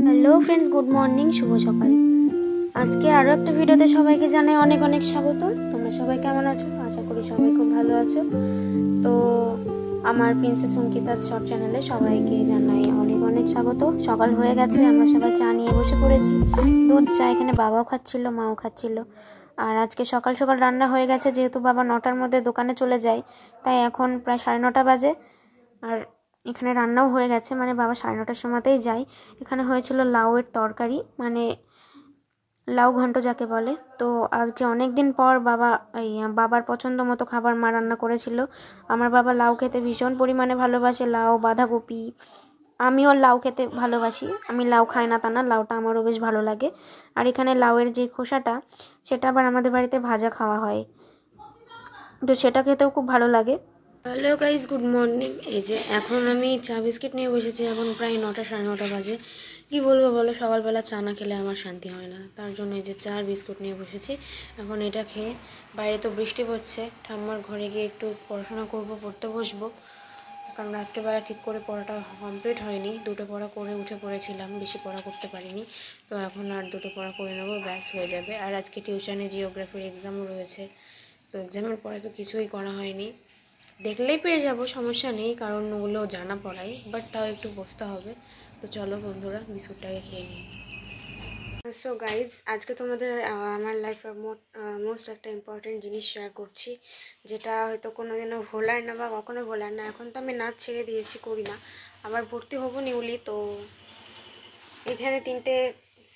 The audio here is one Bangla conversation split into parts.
হ্যালো ফ্রেন্ডস, গুড মর্নিং, শুভ সকাল। আজকে আরও একটা ভিডিওতে সবাইকে জানাই অনেক অনেক স্বাগত। তোমরা সবাই কেমন আছো? আশা করি সবাই খুব ভালো আছো। তো আমার প্রিন্সেস অঙ্কিতা শর্ট চ্যানেলে সবাইকে জানাই অনেক অনেক স্বাগত। সকাল হয়ে গেছে, আমরা সবাই চা নিয়ে বসে পড়েছি। দুধ চা এখানে বাবাও খাচ্ছিল, মাও খাচ্ছিল। আর আজকে সকাল সকাল রান্না হয়ে গেছে, যেহেতু বাবা 9টার মধ্যে দোকানে চলে যায়, তাই এখন প্রায় 9:30 বাজে। আর এখানে রান্নাও হয়ে গেছে, মানে বাবা 9:30টার সময়তেই যায়। এখানে হয়েছিল লাউয়ের তরকারি, মানে লাউ ঘন্ট যাকে বলে। তো আজকে অনেক দিন পর বাবার পছন্দ মতো খাবার মা রান্না করেছিল। আমার বাবা লাউ খেতে ভীষণ পরিমাণে ভালোবাসে, লাউ, বাঁধাকপি। আমিও লাউ খেতে ভালোবাসি, আমি লাউ খাই না তা না, লাউটা আমারও বেশ ভালো লাগে। আর এখানে লাউয়ের যে খোসাটা, সেটা আবার আমাদের বাড়িতে ভাজা খাওয়া হয়, তো সেটা খেতেও খুব ভালো লাগে। Hello guys, good morning. এই যে এখন আমি চা বিস্কিট নিয়ে বসেছি। এখন প্রায় 9টা, 9:30 বাজে। কি বলবো বলো, সকালবেলা চা না খেলে আমার শান্তি হয় না, তার জন্য এই যে চা আর বিস্কুট নিয়ে বসেছি। এখন এটা খেয়ে, বাইরে তো বৃষ্টি পড়ছে, ঠাম্মার ঘরে গিয়ে একটু পড়াশোনা করব, পড়তে বসবো। কারণ রাত্রেবেলা ঠিক করে পড়াটা কমপ্লিট হয়নি, 2টো পড়া করে উঠে পড়েছিলাম, বেশি পড়া করতে পারিনি। তো এখন আর 2টো পড়া করে নেবো, ব্যাস হয়ে যাবে। আর আজকে টিউশনে জিওগ্রাফির এক্সামও রয়েছে, তো এক্সামের পরে তো কিছুই করা হয়নি। দেখলেই পেয়ে যাব, সমস্যা নেই, কারণ ওগুলো জানা পড়াই, বাট তাও একটু বসতে হবে। তো চলো বন্ধুরা, বিস্কুটটাকে খেয়ে নিই। সো গাইজ, আজকে তোমাদের আমার লাইফের মোস্ট একটা ইম্পর্টেন্ট জিনিস শেয়ার করছি, যেটা হয়তো কোনোদিনও ভোলার না বা কখনো ভোলার না। এখন তো আমি নাচ ছেড়ে দিয়েছি, করি না, আবার ভর্তি হবো নিউলি। তো এখানে 3টে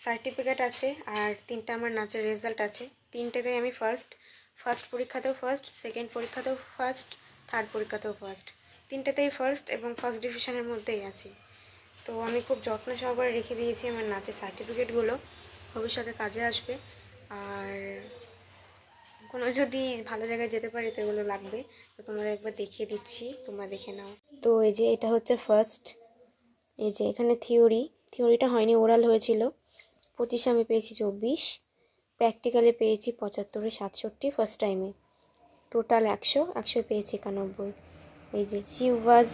সার্টিফিকেট আছে, আর 3টে আমার নাচের রেজাল্ট আছে। 3টেতেই আমি ফার্স্ট পরীক্ষাতেও ফার্স্ট, সেকেন্ড পরীক্ষাতেও ফার্স্ট, থার্ড পরীক্ষাতেও ফার্স্ট। 3টেতেই ফার্স্ট এবং ফার্স্ট ডিভিশনের মধ্যেই আছি। তো আমি খুব যত্ন সহকারে রেখে দিয়েছি আমার নাচের সার্টিফিকেটগুলো, ভবিষ্যতে কাজে আসবে। আর কোনো যদি ভালো জায়গায় যেতে পারি তো এগুলো লাগবে। তো তোমাদের একবার দেখিয়ে দিচ্ছি, তোমরা দেখে নাও। তো এই যে এটা হচ্ছে ফার্স্ট। এই যে এখানে থিওরিটা হয়নি, ওরাল হয়েছিল। 25 আমি পেয়েছি 24, প্র্যাকটিক্যালে পেয়েছি 75-এ 67 ফার্স্ট টাইমে। টোটাল 100 পেয়েছি 91। এই যে শি ওয়াজ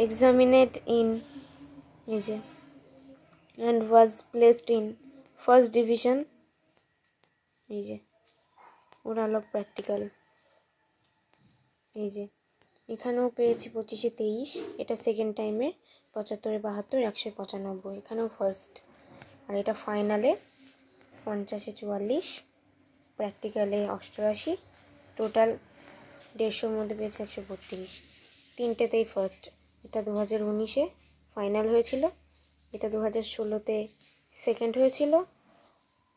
এক্সামিনেড ইন, এই যে, and was placed in first division. এই যে ওরাল অফ প্র্যাকটিক্যাল। এই যে এখানেও পেয়েছি 25-এ 23, এটা সেকেন্ড টাইমে। 75-এ 72, 100-এ 95, এখানেও ফার্স্ট। আর এটা ফাইনালে 50-এ 44, প্র্যাকটিক্যালে 88, টোটাল 150-এর মধ্যে পেয়েছে 132। 3টেতেই ফার্স্ট। এটা 2019-এ ফাইনাল হয়েছিল, এটা 2016-তে সেকেন্ড হয়েছিল,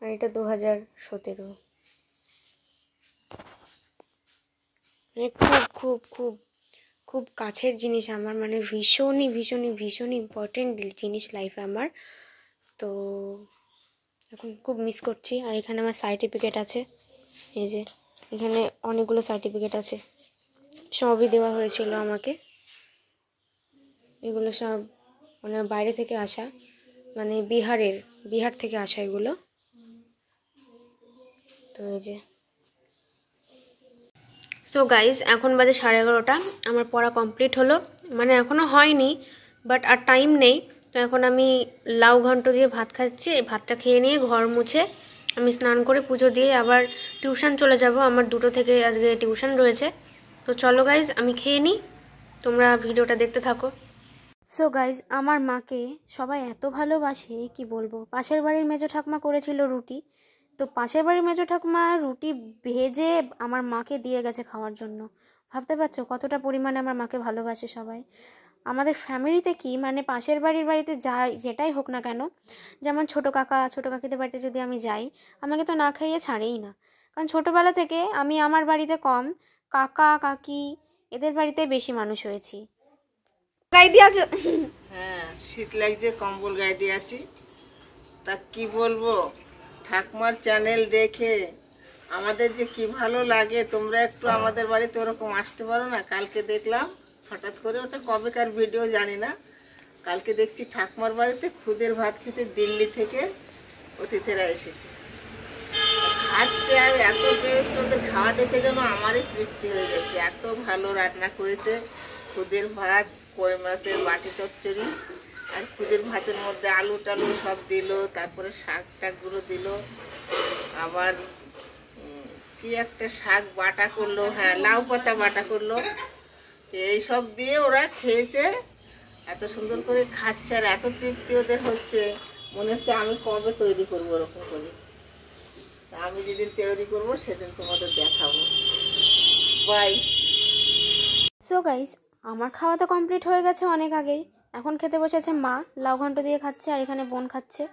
আর এটা 2017। মানে খুব খুব খুব খুব কাছের জিনিস আমার, মানে ভীষণই ভীষণই ভীষণই ইম্পর্টেন্ট জিনিস লাইফে আমার। তো এখন খুব মিস করছি। আর এখানে আমার সার্টিফিকেট আছে, এই যে এখানে অনেকগুলো সার্টিফিকেট আছে, সবই দেওয়া হয়েছিল আমাকে। এগুলো সব মানে বাইরে থেকে আসা, মানে বিহার থেকে আসা এগুলো। তো এই যে, সো গাইজ, এখন বাজে 11:30, আমার পড়া কমপ্লিট হলো, মানে এখনও হয়নি, বাট আর টাইম নেই। তো এখন আমি লাউ ঘন্ট দিয়ে ভাত খাচ্ছি। ভাতটা খেয়ে নিয়ে ঘর মুছে আমি স্নান করে পুজো দিয়ে আবার টিউশন চলে যাব। আমার 2টো থেকে আজকে টিউশন রয়েছে। তো চলো গাইজ, আমি খেয়ে নিই, তোমরা ভিডিওটা দেখতে থাকো। সো গাইজ, আমার মাকে সবাই এত ভালোবাসে, কি বলবো। পাশের বাড়ির মেজো ঠাকুমা করেছিল রুটি, তো পাশের বাড়ির মেজো ঠাকুমা রুটি ভেজে আমার মাকে দিয়ে গেছে খাওয়ার জন্য। ভাবতে পারছো কতটা পরিমাণে আমার মাকে ভালোবাসে সবাই। আমাদের ফ্যামিলিতে কি, মানে পাশের বাড়িতে যেটাই হোক না কেন, যেমন ছোটো কাকিদের বাড়িতে যদি আমি যাই, আমাকে তো না খাইয়ে ছাড়েই না। কারণ ছোটোবেলা থেকে আমি আমার বাড়িতে কম, কাকা কাকি এদের বাড়িতে বেশি মানুষ হয়েছি। গায়ে দিয়েছ? হ্যাঁ, শীত লাগছে, কম্বল গায়ে দিয়েছি। তা কি বলবো, ঠাকুমার চ্যানেল দেখে আমাদের যে কি ভালো লাগে। তোমরা একটু আমাদের বাড়িতে ওরকম আসতে পারো না? কালকে দেখলাম হঠাৎ করে, ওটা কবেকার ভিডিও জানি না, কালকে দেখছি ঠাকুমার বাড়িতে খুদের ভাত খেতে দিল্লি থেকে অতিথিরা এসেছে, খাচ্ছে। আর এত টেস্ট, ওদের খাওয়া দেখে যেন আমারই তৃপ্তি হয়ে গেছে। এত ভালো রান্না করেছে, খুদের ভাত, কই মাছের বাটি চচ্চড়ি, আর খুদের ভাতের মধ্যে আলু টালু সব দিল, তারপরে শাক টাকগুলো দিল, আবার কি একটা শাক বাটা করলো, হ্যাঁ লাউ পাতা বাটা করলো, এই সব দিয়ে ওরা খেয়েছে। এত সুন্দর করে খাচ্ছে আর এত তৃপ্তি ওদের হচ্ছে, মনে হচ্ছে আমি কবে তৈরি করবো ওরকম করে। আমি যেদিন তৈরি করবো সেদিন তোমাদের দেখাবো। বাই। সো গাইস, আমার খাওয়া তো কমপ্লিট হয়ে গেছে অনেক আগেই। এখন খেতে বসেছে মা, লাউ ঘন্ট দিয়ে খাচ্ছে, আর এখানে বোন খাচ্ছে।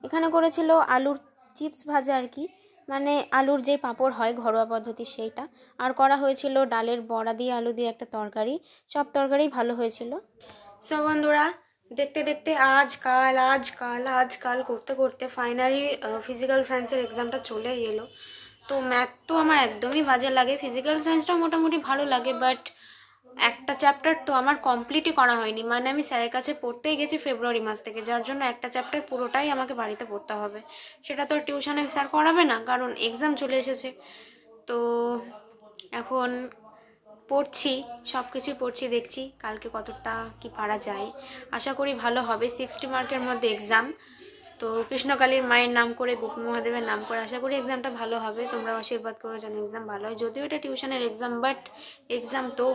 এখানে করেছিল আলুর চিপস ভাজা আর কি, মানে আলুর যে পাঁপড় হয় ঘরোয়া পদ্ধতি সেইটা, আর করা হয়েছিল ডালের বড়া দিয়ে আলু দিয়ে একটা তরকারি। সব তরকারি ভালো হয়েছিল। সো বন্ধুরা, দেখতে দেখতে আজকাল করতে করতে ফাইনালি ফিজিক্যাল সায়েন্সের এক্সামটা চলে এলো। তো ম্যাথ তো আমার একদমই বাজে লাগে, ফিজিক্যাল সায়েন্সটাও মোটামুটি ভালো লাগে, বাট একটা চ্যাপ্টার তো আমার কমপ্লিটই করা হয়নি। মানে আমি স্যারের কাছে পড়তেই গেছি ফেব্রুয়ারি মাস থেকে, যার জন্য একটা চ্যাপ্টার পুরোটাই আমাকে বাড়িতে পড়তে হবে। সেটা তো টিউশনে স্যার করাবে না, কারণ এক্সাম চলে এসেছে। তো এখন পড়ছি, সব কিছুই পড়ছি, দেখছি কালকে কতটা কি পারা যায়। আশা করি ভালো হবে। 60 মার্কের মধ্যে এক্সাম, তো কৃষ্ণকালীর মায়ের নাম করে, গোপী মহাদেবের নাম করে আশা করি এক্সামটা ভালো হবে। তোমরা আশীর্বাদ করো যেন এক্সাম ভালো হয়, যদিও এটা টিউশনের এক্সাম, বাট এক্সাম তো।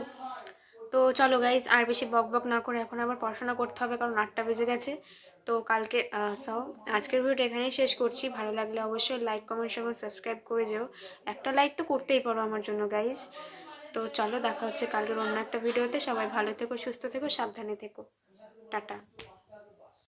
তো চলো গাইজ, আর বেশি বক বক না করে এখন আবার পড়াশোনা করতে হবে, কারণ 8টা বেজে গেছে। তো কালকে আজকের ভিডিওটা এখানেই শেষ করছি। ভালো লাগলে অবশ্যই লাইক, কমেন্ট, শেয়ার, সাবস্ক্রাইব করে যেও। একটা লাইক তো করতেই পারো আমার জন্য গাইজ। তো চলো, দেখা হচ্ছে কালকের অন্য একটা ভিডিওতে। সবাই ভালো থেকো, সুস্থ থেকো, সাবধানে থেকো। টাটা।